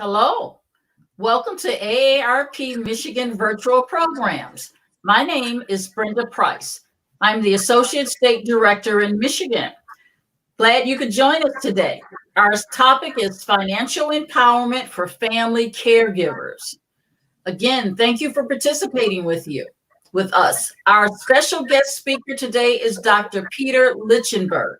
Hello, welcome to AARP Michigan Virtual Programs. My name is Brenda Price. I'm the Associate State Director in Michigan. Glad you could join us today. Our topic is financial empowerment for family caregivers. Again, thank you for participating with us. Our special guest speaker today is Dr. Peter Lichtenberg.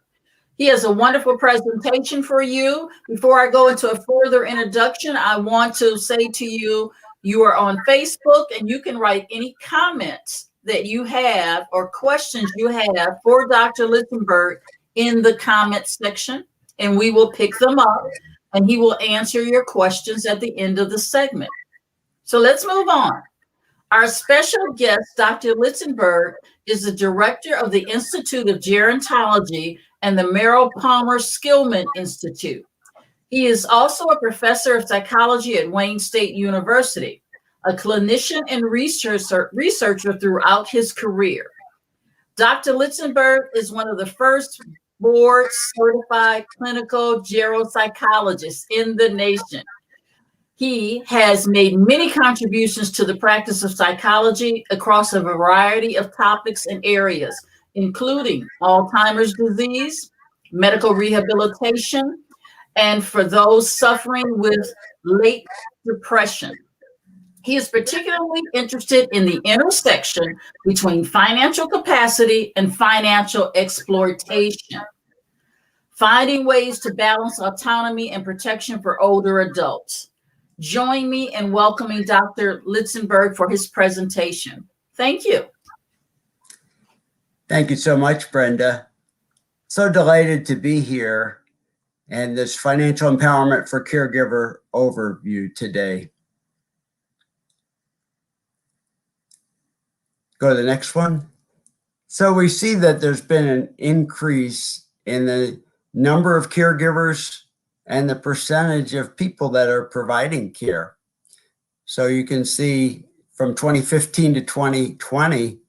He has a wonderful presentation for you. Before I go into a further introduction, I want to say to you, you are on Facebook and you can write any comments that you have or questions you have for Dr. Lichtenberg in the comments section, and we will pick them up and he will answer your questions at the end of the segment. So let's move on. Our special guest, Dr. Lichtenberg, is the director of the Institute of Gerontology and the Merrill Palmer Skillman Institute. He is also a professor of psychology at Wayne State University, a clinician and researcher throughout his career. Dr. Lichtenberg is one of the first board-certified clinical geropsychologists in the nation. He has made many contributions to the practice of psychology across a variety of topics and areas, including Alzheimer's disease, medical rehabilitation, and for those suffering with late depression. He is particularly interested in the intersection between financial capacity and financial exploitation, finding ways to balance autonomy and protection for older adults. Join me in welcoming Dr. Lichtenberg for his presentation. Thank you. Thank you so much, Brenda. So delighted to be here and this financial empowerment for caregiver overview today. Go to the next one. So we see that there's been an increase in the number of caregivers and the percentage of people that are providing care. So you can see from 2015 to 2020,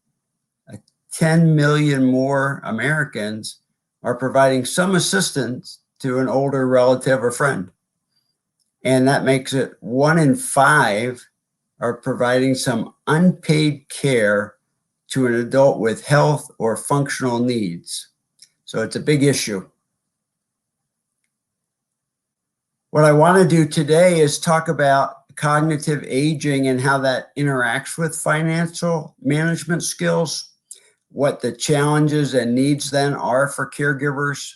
10 million more Americans are providing some assistance to an older relative or friend. And that makes it 1 in 5 are providing some unpaid care to an adult with health or functional needs. So it's a big issue. What I want to do today is talk about cognitive aging and how that interacts with financial management skills, what the challenges and needs then are for caregivers.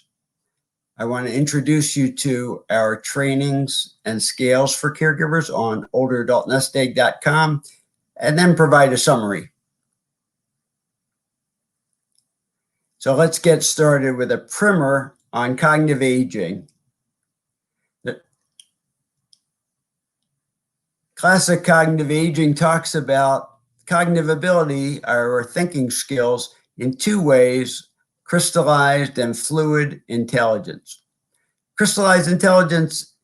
I want to introduce you to our trainings and scales for caregivers on olderadultnestegg.com and then provide a summary. So let's get started with a primer on cognitive aging. Classic cognitive aging talks about cognitive ability or thinking skills in 2 ways: crystallized and fluid intelligence. Crystallized intelligence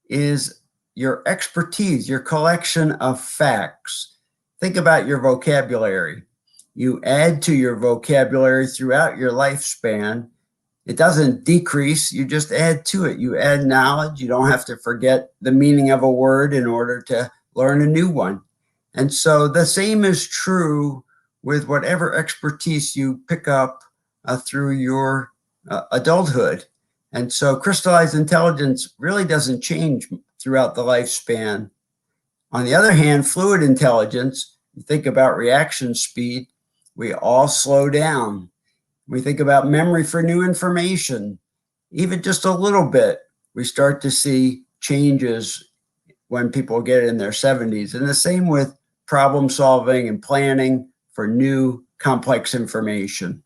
is your expertise, your collection of facts. Think about your vocabulary. You add to your vocabulary throughout your lifespan. It doesn't decrease, you just add to it. You add knowledge. You don't have to forget the meaning of a word in order to learn a new one. And so the same is true with whatever expertise you pick up through your adulthood. And so crystallized intelligence really doesn't change throughout the lifespan. On the other hand, fluid intelligence, you think about reaction speed, we all slow down. We think about memory for new information, even just a little bit, we start to see changes when people get in their 70s. And the same with problem solving and planning for new complex information.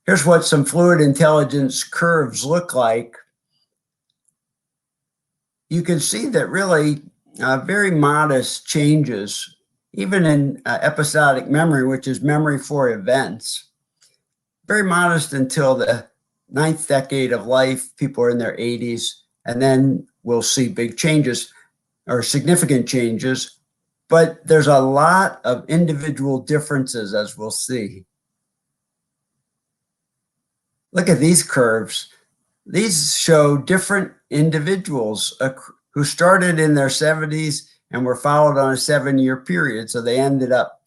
Here's what some fluid intelligence curves look like. You can see that really very modest changes, even in episodic memory, which is memory for events. Very modest until the 9th decade of life, people are in their 80s, and then we'll see big changes or significant changes, but there's a lot of individual differences, as we'll see. Look at these curves. These show different individuals who started in their 70s and were followed on a 7-year period. So they ended up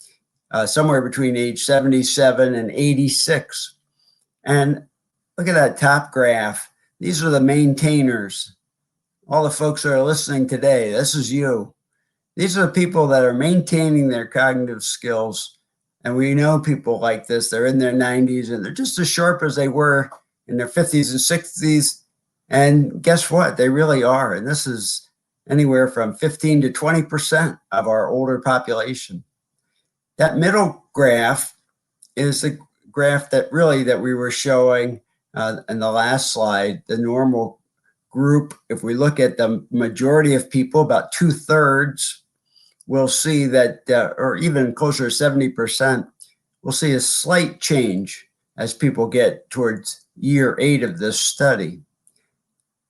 somewhere between age 77 and 86. And look at that top graph. These are the maintainers. All the folks that are listening today, this is you. These are the people that are maintaining their cognitive skills. And we know people like this. They're in their 90s and they're just as sharp as they were in their 50s and 60s. And guess what? They really are. And this is anywhere from 15 to 20% of our older population. That middle graph is the graph that we were showing in the last slide, the normal group. If we look at the majority of people, about 2/3, we'll see that, or even closer to 70%, we'll see a slight change as people get towards year 8 of this study.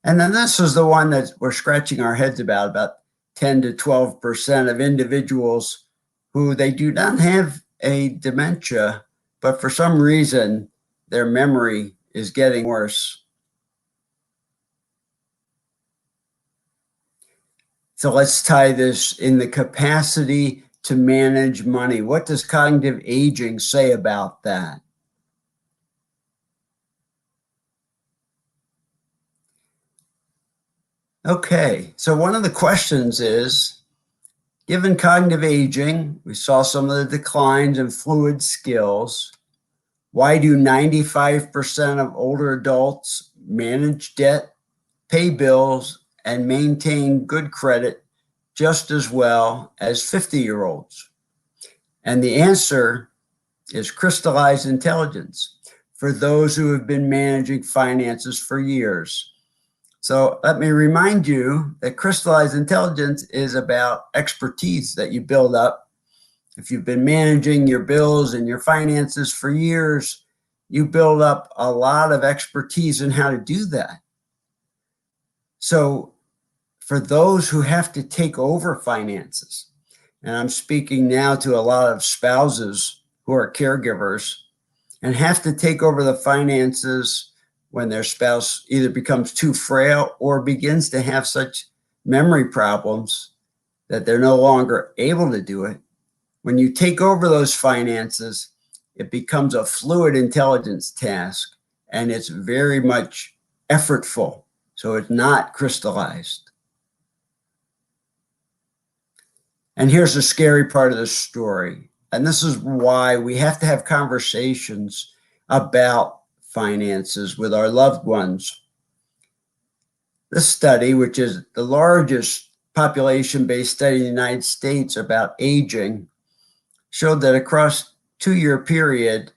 And then this is the one that we're scratching our heads about 10 to 12% of individuals who they do not have a dementia, but for some reason, their memory is getting worse. So let's tie this in the capacity to manage money. What does cognitive aging say about that? Okay, so one of the questions is, given cognitive aging, we saw some of the declines in fluid skills. Why do 95% of older adults manage debt, pay bills, and maintain good credit just as well as 50-year-olds? And the answer is crystallized intelligence for those who have been managing finances for years. So let me remind you that crystallized intelligence is about expertise that you build up. If you've been managing your bills and your finances for years, you build up a lot of expertise in how to do that. So for those who have to take over finances, and I'm speaking now to a lot of spouses who are caregivers and have to take over the finances when their spouse either becomes too frail or begins to have such memory problems that they're no longer able to do it. When you take over those finances, it becomes a fluid intelligence task, and it's very much effortful. So it's not crystallized. And here's the scary part of the story. And this is why we have to have conversations about finances with our loved ones. This study, which is the largest population-based study in the United States about aging, showed that across a 2-year period,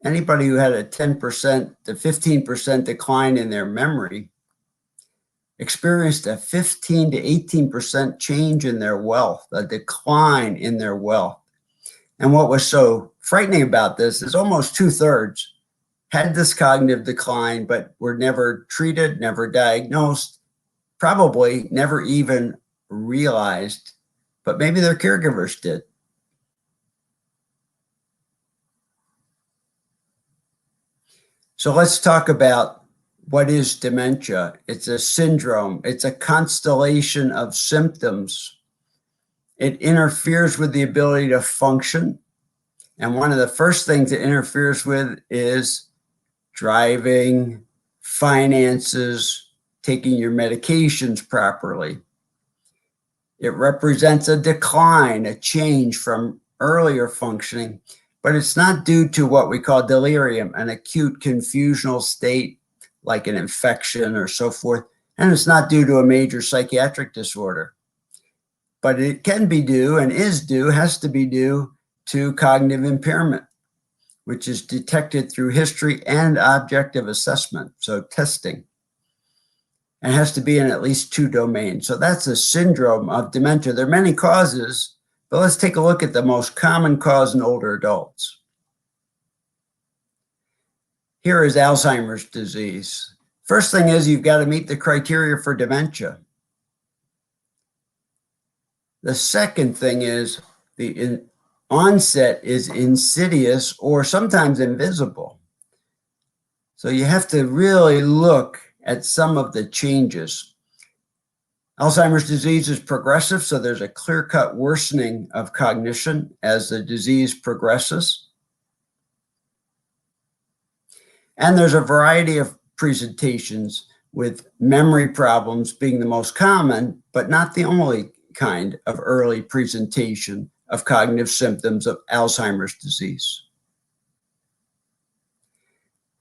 anybody who had a 10% to 15% decline in their memory experienced a 15 to 18% change in their wealth, a decline in their wealth. And what was so frightening about this is almost 2/3 had this cognitive decline, but were never treated, never diagnosed, probably never even realized, but maybe their caregivers did. So let's talk about what is dementia. It's a syndrome. It's a constellation of symptoms. It interferes with the ability to function. And one of the first things it interferes with is driving, finances, taking your medications properly. It represents a decline, a change from earlier functioning, but it's not due to what we call delirium, an acute confusional state like an infection or so forth. And it's not due to a major psychiatric disorder. But it can be due and is due, has to be due to cognitive impairment, which is detected through history and objective assessment, so testing. And has to be in at least 2 domains. So that's a syndrome of dementia. There are many causes, but let's take a look at the most common cause in older adults. Here is Alzheimer's disease. First thing is you've got to meet the criteria for dementia. The second thing is the onset is insidious or sometimes invisible. So you have to really look at some of the changes. Alzheimer's disease is progressive, so there's a clear-cut worsening of cognition as the disease progresses. And there's a variety of presentations, with memory problems being the most common, but not the only kind of early presentation of cognitive symptoms of Alzheimer's disease.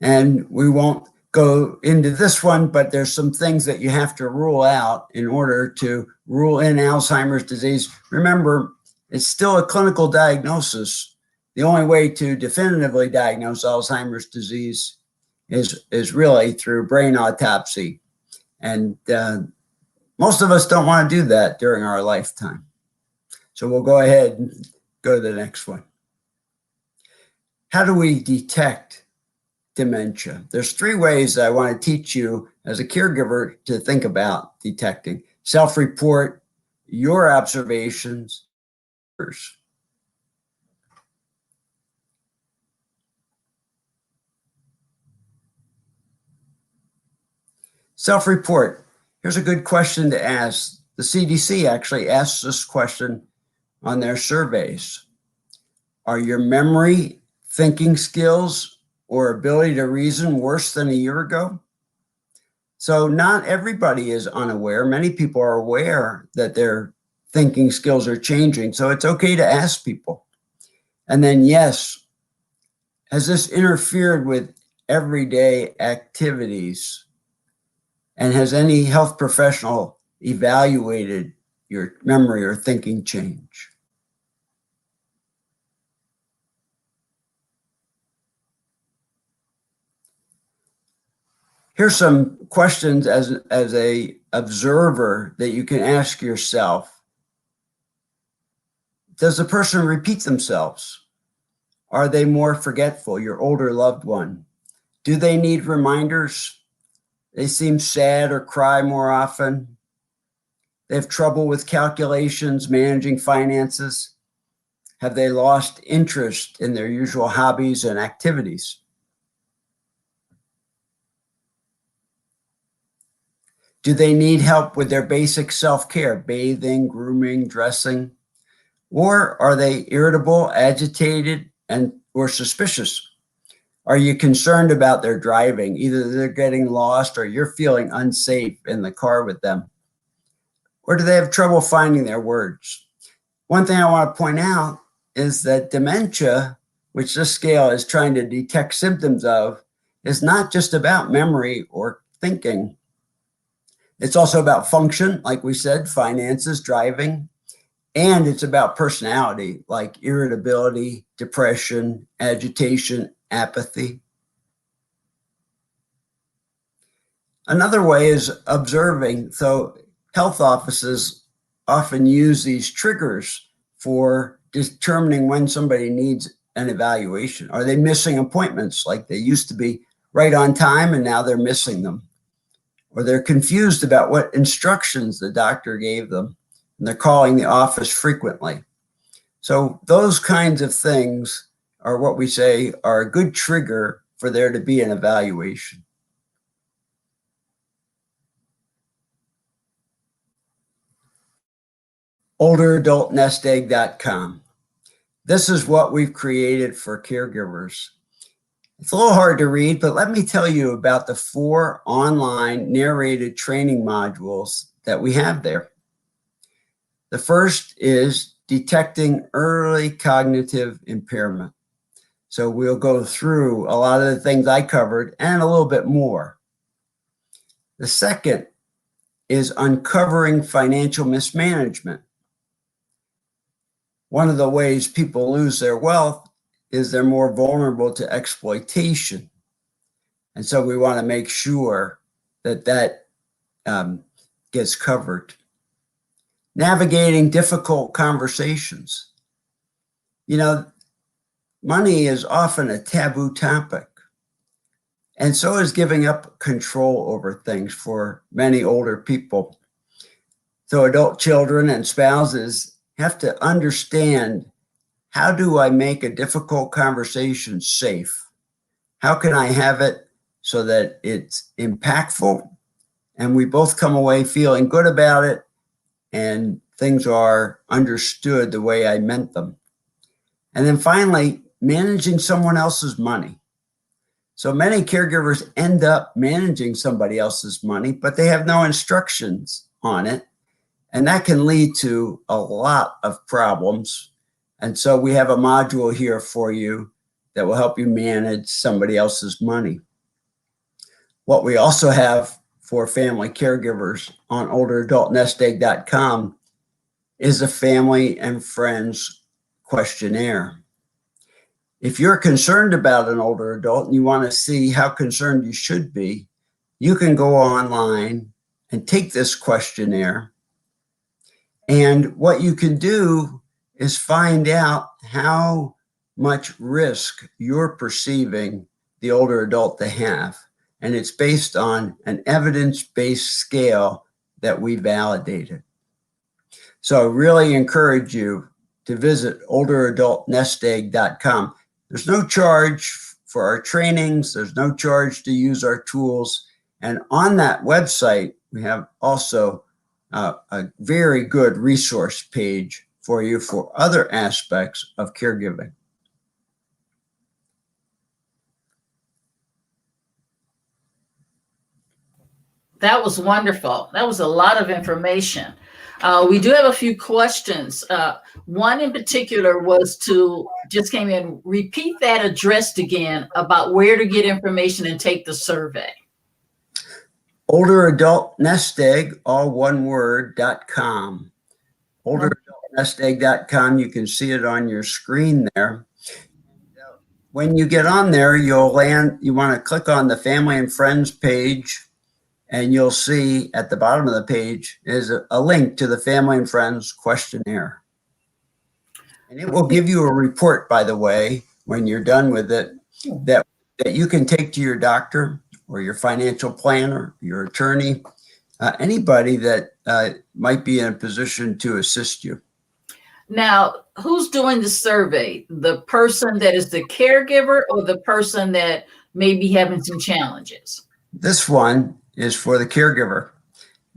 And we won't go into this one, but there's some things that you have to rule out in order to rule in Alzheimer's disease. Remember, it's still a clinical diagnosis. The only way to definitively diagnose Alzheimer's disease is really through brain autopsy. And most of us don't want to do that during our lifetime. So we'll go ahead and go to the next one. How do we detect dementia? There's 3 ways I want to teach you as a caregiver to think about detecting: self-report, your observations, others. Self-report. Here's a good question to ask. The CDC actually asks this question on their surveys. Are your memory, thinking skills, or ability to reason worse than a year ago? So not everybody is unaware. Many people are aware that their thinking skills are changing. So it's okay to ask people. And then, yes, has this interfered with everyday activities? And has any health professional evaluated your memory or thinking change? Here's some questions as a observer that you can ask yourself. Does the person repeat themselves? Are they more forgetful, your older loved one? Do they need reminders? They seem sad or cry more often. They have trouble with calculations, managing finances. Have they lost interest in their usual hobbies and activities? Do they need help with their basic self-care, bathing, grooming, dressing? Or are they irritable, agitated, or suspicious? Are you concerned about their driving? Either they're getting lost or you're feeling unsafe in the car with them. Or do they have trouble finding their words? One thing I want to point out is that dementia, which this scale is trying to detect symptoms of, is not just about memory or thinking. It's also about function, like we said, finances, driving, and it's about personality, like irritability, depression, agitation, apathy. Another way is observing. So health offices often use these triggers for determining when somebody needs an evaluation. Are they missing appointments like they used to be right on time and now they're missing them? Or they're confused about what instructions the doctor gave them and they're calling the office frequently. So those kinds of things are what we say are a good trigger for there to be an evaluation. olderadultnestegg.com. This is what we've created for caregivers. It's a little hard to read, but let me tell you about the 4 online narrated training modules that we have there. The first is detecting early cognitive impairment. So we'll go through a lot of the things I covered and a little bit more. The second is uncovering financial mismanagement. One of the ways people lose their wealth is they're more vulnerable to exploitation. And so we want to make sure that that gets covered. Navigating difficult conversations. You know, money is often a taboo topic. And so is giving up control over things for many older people. So adult children and spouses have to understand, how do I make a difficult conversation safe? How can I have it so that it's impactful and we both come away feeling good about it, and things are understood the way I meant them. And then finally, managing someone else's money. So many caregivers end up managing somebody else's money, but they have no instructions on it. And that can lead to a lot of problems. And so we have a module here for you that will help you manage somebody else's money. What we also have for family caregivers on olderadultnestegg.com is a family and friends questionnaire. If you're concerned about an older adult and you want to see how concerned you should be, you can go online and take this questionnaire. And what you can do is find out how much risk you're perceiving the older adult to have. And it's based on an evidence-based scale that we validated. So I really encourage you to visit olderadultnestegg.com. There's no charge for our trainings. There's no charge to use our tools. And on that website, we have also a very good resource page for you for other aspects of caregiving. That was wonderful. That was a lot of information. We do have a few questions. One in particular just came in. Repeat that address again about where to get information and take the survey. Olderadultnestegg, all one word, .com. Olderadultnestegg.com. You can see it on your screen there. When you get on there, you want to click on the family and friends page. And you'll see at the bottom of the page is a link to the Family and Friends questionnaire. And it will give you a report, by the way, when you're done with it, that you can take to your doctor or your financial planner, your attorney, anybody that might be in a position to assist you. Now, who's doing the survey? The person that is the caregiver or the person that may be having some challenges? This one is for the caregiver.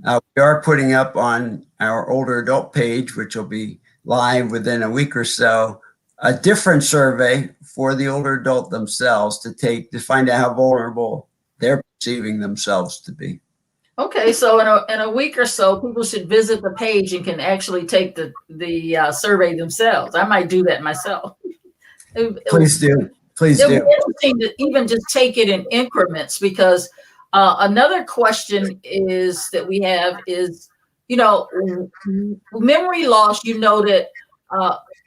We are putting up on our older adult page, which will be live within a week or so, a different survey for the older adult themselves to find out how vulnerable they're perceiving themselves to be. Okay, so in a week or so, people should visit the page and can actually take the survey themselves. I might do that myself. Please do. Please do. It would be interesting to even just take it in increments, because another question that we have is, memory loss. You know that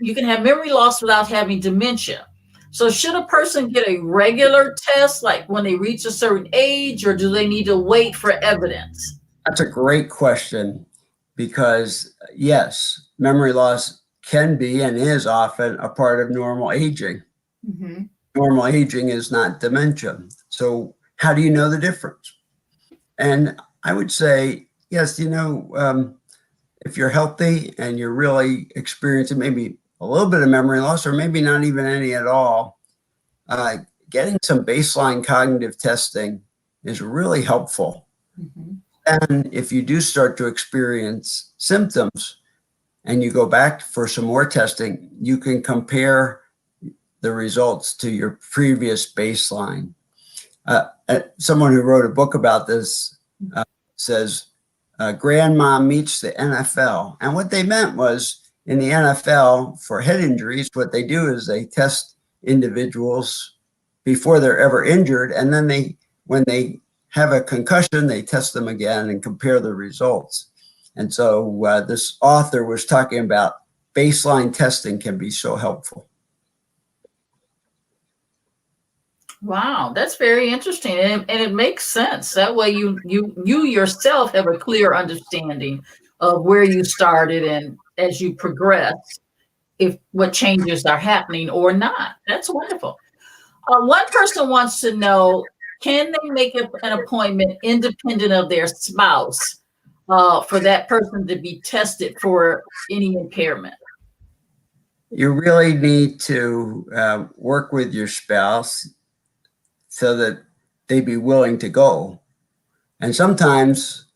you can have memory loss without having dementia. So should a person get a regular test, like when they reach a certain age, or do they need to wait for evidence? That's a great question, because yes, memory loss can be and is often a part of normal aging. Mm-hmm. Normal aging is not dementia. So how do you know the difference? And I would say, yes, if you're healthy and you're really experiencing maybe a little bit of memory loss, or maybe not even any at all, getting some baseline cognitive testing is really helpful. Mm-hmm. And if you do start to experience symptoms and you go back for some more testing, you can compare the results to your previous baseline. Someone who wrote a book about this says, grandma meets the NFL. And what they meant was, in the NFL, for head injuries, what they do is they test individuals before they're ever injured. And then when they have a concussion, they test them again and compare the results. And so this author was talking about baseline testing can be so helpful. Wow, that's very interesting, and it makes sense. That way, you yourself have a clear understanding of where you started, and as you progress, if what changes are happening or not. That's wonderful. One person wants to know: can they make an appointment independent of their spouse for that person to be tested for any impairment? You really need to work with your spouse so that they be willing to go. And sometimes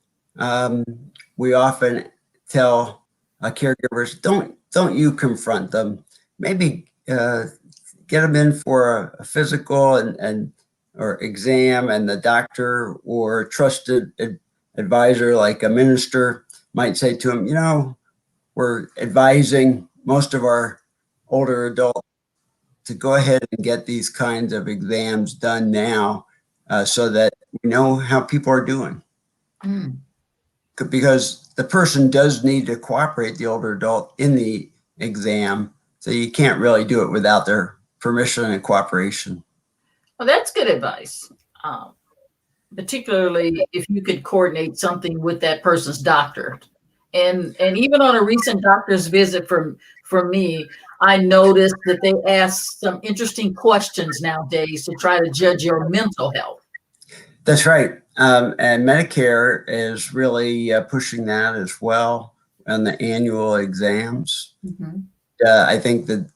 we often tell caregivers, don't you confront them. Maybe get them in for a physical and or exam, and the doctor or trusted advisor like a minister might say to him, we're advising most of our older adults to go ahead and get these kinds of exams done now, so that we know how people are doing. Mm. Because the person does need to cooperate, the older adult, in the exam. So you can't really do it without their permission and cooperation. Well, that's good advice. Particularly if you could coordinate something with that person's doctor. And even on a recent doctor's visit for me, I noticed that they ask some interesting questions nowadays to try to judge your mental health. That's right. And Medicare is really pushing that as well on the annual exams. Mm-hmm. I think that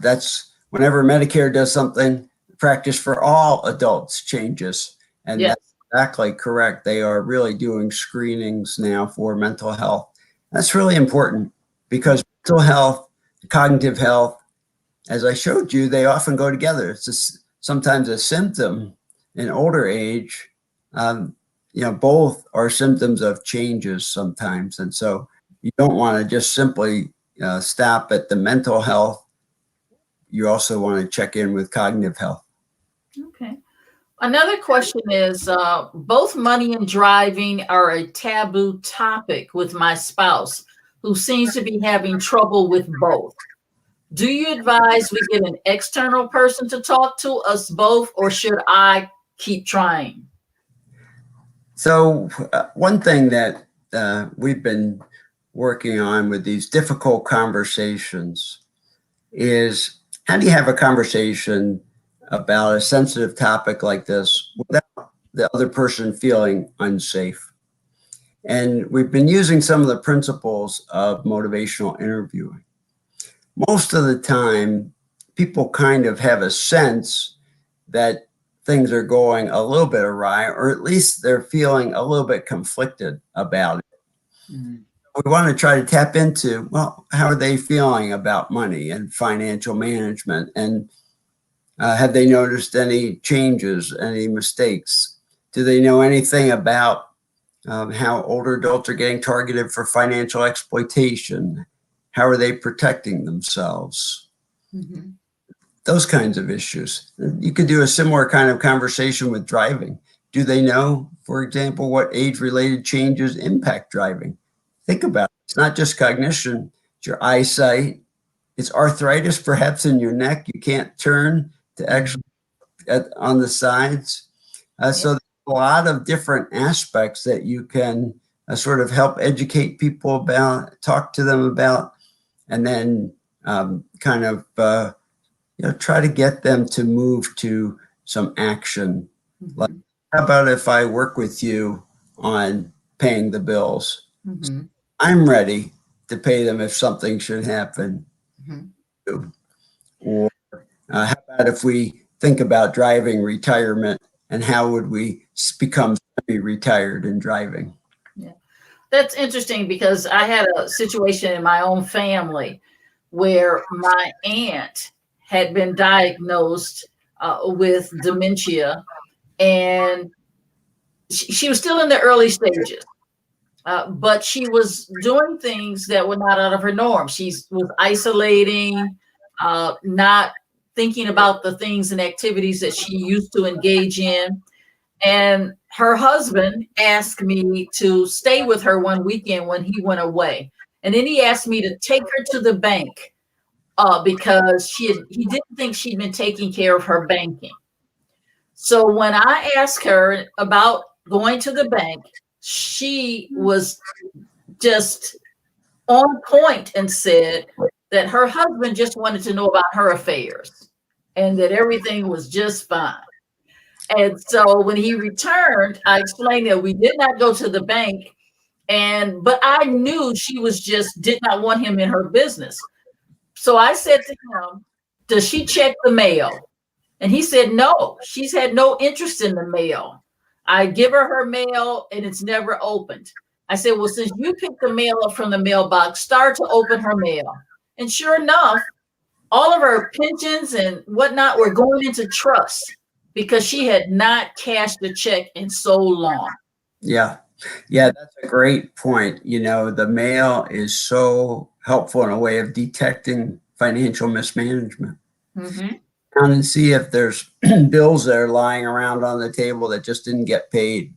that's whenever Medicare does something, practice for all adults changes. And Yes. That's exactly correct. They are really doing screenings now for mental health. That's really important because mental health, cognitive health, as I showed you, they often go together. It's sometimes a symptom in older age. Both are symptoms of changes sometimes. And so you don't want to just simply stop at the mental health. You also want to check in with cognitive health. Okay. Another question is, both money and driving are a taboo topic with my spouse, who seems to be having trouble with both. Do you advise we get an external person to talk to us both, or should I keep trying? So one thing that we've been working on with these difficult conversations is, how do you have a conversation about a sensitive topic like this without the other person feeling unsafe? And we've been using some of the principles of motivational interviewing. Most of the time, people kind of have a sense that things are going a little bit awry, or at least they're feeling a little bit conflicted about it. Mm-hmm. We want to try to tap into, well, how are they feeling about money and financial management? And have they noticed any changes, any mistakes? Do they know anything about how older adults are getting targeted for financial exploitation? How are they protecting themselves? Mm-hmm. Those kinds of issues. You could do a similar kind of conversation with driving. Do they know, for example, what age-related changes impact driving? Think about it. It's not just cognition, it's your eyesight. It's arthritis perhaps in your neck. You can't turn to actually on the sides. So there's a lot of different aspects that you can sort of help educate people about, talk to them about, and then kind of try to get them to move to some action. Mm-hmm. Like, how about if I work with you on paying the bills? Mm-hmm. I'm ready to pay them if something should happen. Mm-hmm. Or how about if we think about driving retirement, and how would we become semi-retired in driving? Yeah, that's interesting, because I had a situation in my own family where my aunt had been diagnosed with dementia, and she was still in the early stages. But she was doing things that were not out of her norm. She was isolating, not thinking about the things and activities that she used to engage in. And her husband asked me to stay with her one weekend when he went away. And then he asked me to take her to the bank because he didn't think she'd been taking care of her banking. So when I asked her about going to the bank, she was just on point and said that her husband just wanted to know about her affairs and that everything was just fine. And so when he returned, I explained that we did not go to the bank, but I knew she did not want him in her business. So I said to him, does she check the mail? And he said, no, she's had no interest in the mail. I give her mail and it's never opened. I said, well, since you picked the mail up from the mailbox, start to open her mail. And sure enough, all of her pensions and whatnot were going into trust because she had not cashed a check in so long. Yeah. Yeah, that's a great point. The mail is so helpful in a way of detecting financial mismanagement. Mm-hmm. And see if there's bills that are lying around on the table that just didn't get paid.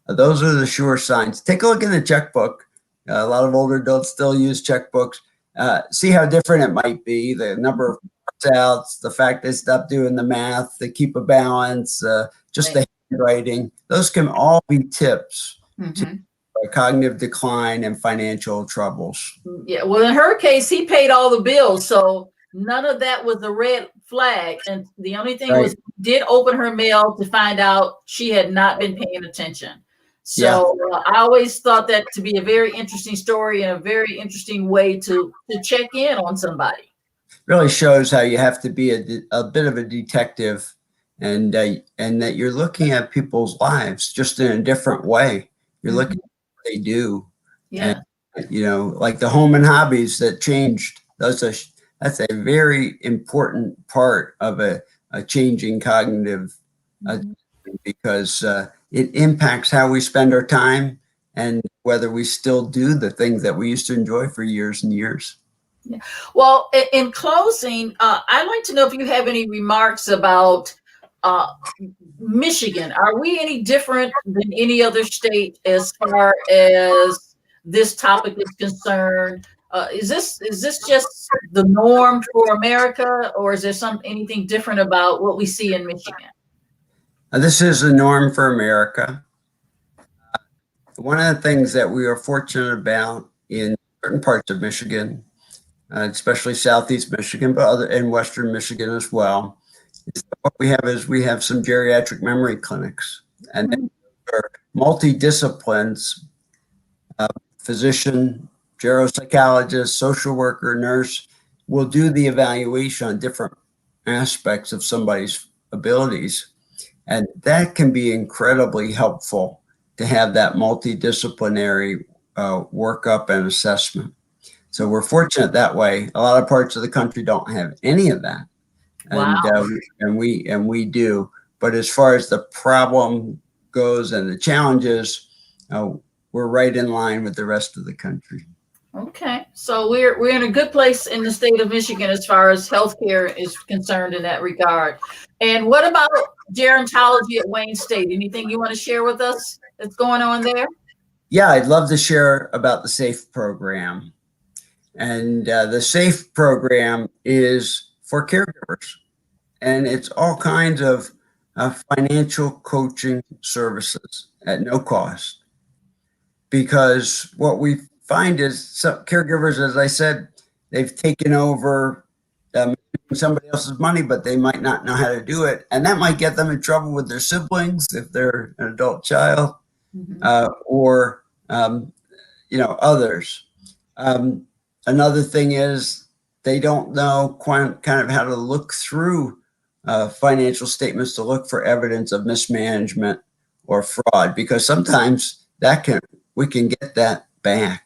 Those are the sure signs. Take a look in the checkbook. A lot of older adults still use checkbooks. See how different it might be. The number of outs, the fact they stop doing the math, they keep a balance, just the handwriting. Those can all be tips to cognitive decline and financial troubles. Yeah. Well, in her case, he paid all the bills, so none of that was a red flag. And the only thing was, did open her mail to find out she had not been paying attention. So I always thought that to be a very interesting story and a very interesting way to check in on somebody. Really shows how you have to be a bit of a detective, and that you're looking at people's lives just in a different way. You're looking at what they do. Yeah. And, like the home and hobbies that changed. That's a very important part of a changing cognitive because it impacts how we spend our time and whether we still do the things that we used to enjoy for years and years. Yeah. Well, in closing, I'd like to know if you have any remarks about Michigan. Are we any different than any other state as far as this topic is concerned? Is this just the norm for America, or is there anything different about what we see in Michigan? This is the norm for America. One of the things that we are fortunate about in certain parts of Michigan, especially Southeast Michigan, but in Western Michigan as well, is what we have some geriatric memory clinics, and they are multidisciplines, physician, geropsychologist, social worker, nurse will do the evaluation on different aspects of somebody's abilities. And that can be incredibly helpful to have that multidisciplinary workup and assessment. So we're fortunate that way. A lot of parts of the country don't have any of that. Wow. And we do. But as far as the problem goes and the challenges, we're right in line with the rest of the country. Okay, so we're in a good place in the state of Michigan as far as healthcare is concerned in that regard. And what about gerontology at Wayne State? Anything you want to share with us that's going on there? Yeah, I'd love to share about the SAFE program. And the SAFE program is for caregivers, and it's all kinds of financial coaching services at no cost. Because what we find is some caregivers, as I said, they've taken over somebody else's money, but they might not know how to do it. And that might get them in trouble with their siblings if they're an adult child, or others. Another thing is they don't know kind of how to look through financial statements to look for evidence of mismanagement or fraud, because sometimes we can get that back.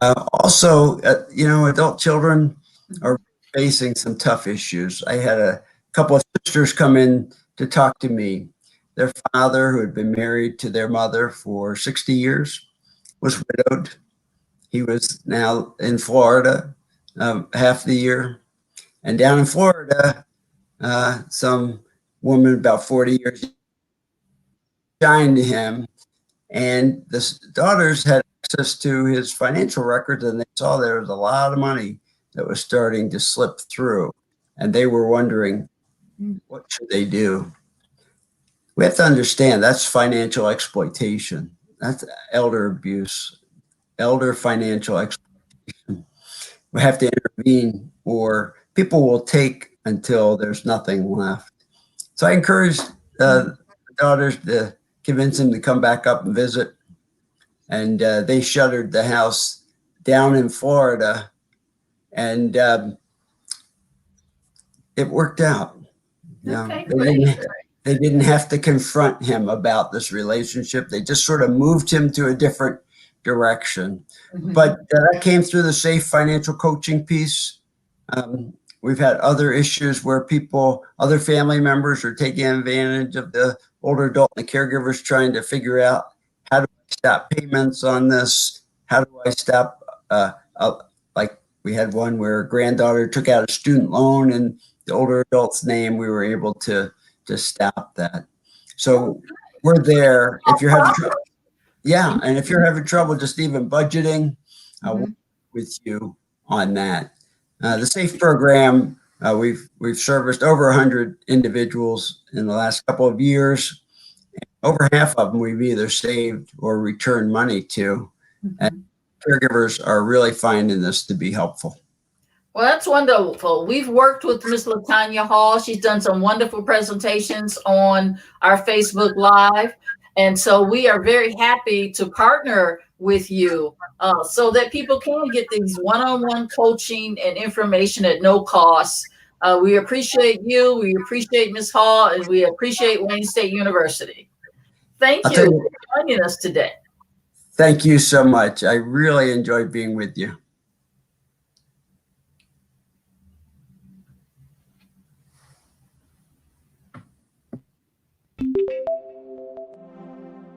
Also, adult children are facing some tough issues. I had a couple of sisters come in to talk to me. Their father, who had been married to their mother for 60 years, was widowed. He was now in Florida half the year. And down in Florida, some woman about 40 years shined to him. And the daughters had access to his financial records, and they saw there was a lot of money that was starting to slip through. And they were wondering, what should they do? We have to understand that's financial exploitation. That's elder abuse, elder financial exploitation. We have to intervene, or people will take until there's nothing left. So I encourage the daughters to convince him to come back up and visit. And they shuttered the house down in Florida, and it worked out. Okay, they didn't have to confront him about this relationship. They just sort of moved him to a different direction. But that came through the safe financial coaching piece. We've had other issues where other family members are taking advantage of the older adult and the caregivers trying to figure out, how do I stop payments on this? How do I stop, like we had one where a granddaughter took out a student loan in the older adult's name. We were able to stop that. So we're there. If you're having trouble, and if you're having trouble just even budgeting, we'll with you on that. The SAFE program, we've serviced over 100 individuals in the last couple of years. Over half of them we've either saved or returned money to. And caregivers are really finding this to be helpful. Well, that's wonderful. We've worked with Ms. LaTanya Hall. She's done some wonderful presentations on our Facebook Live. And so we are very happy to partner with you so that people can get these one-on-one coaching and information at no cost. We appreciate you. We appreciate Ms. Hall, and we appreciate Wayne State University. Thank you for joining us today. Thank you so much. I really enjoyed being with you.